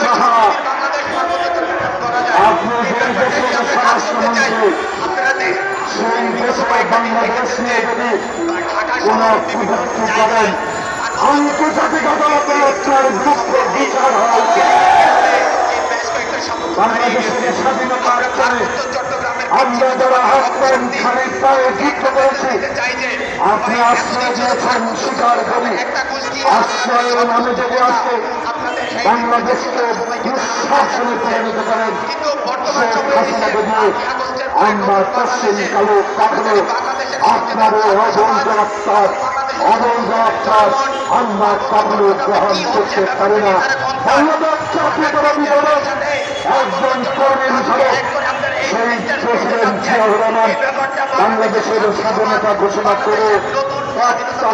সাহা, আপনি যে দেশের স্বরাষ্ট্রমন্ত্রী, সেই দেশে বাংলাদেশ নিয়ে যদি কোন কটূক্তি করেন, আন্তর্জাতিক আদালতে আপনার বিরুদ্ধে বিচার হওয়া উচিত। বাংলাদেশের স্বাধীনতা করে আমরা যারা আহ্বান খানিক পায়ে যুদ্ধ করেছি, আপনি আশ্রয় দিয়েছেন স্বীকার করি। আশ্রয়ের নামে যদি আজকে বাংলাদেশকে দুঃশাসনে পরিণত করেন, শেখ হাসিনাকে দিয়ে আমরা পশ্চিম কালো কাপড়ে আপনার অবৈধ আত্মার আমরা কাপড় গ্রহণ করতে পারি না। বাংলাদেশ জাতীয়তাবাদী দলের একজন কর্মী হিসাবে সেই প্রেসিডেন্ট জিয়াউর রহমান বাংলাদেশের স্বাধীনতা ঘোষণা করে একটা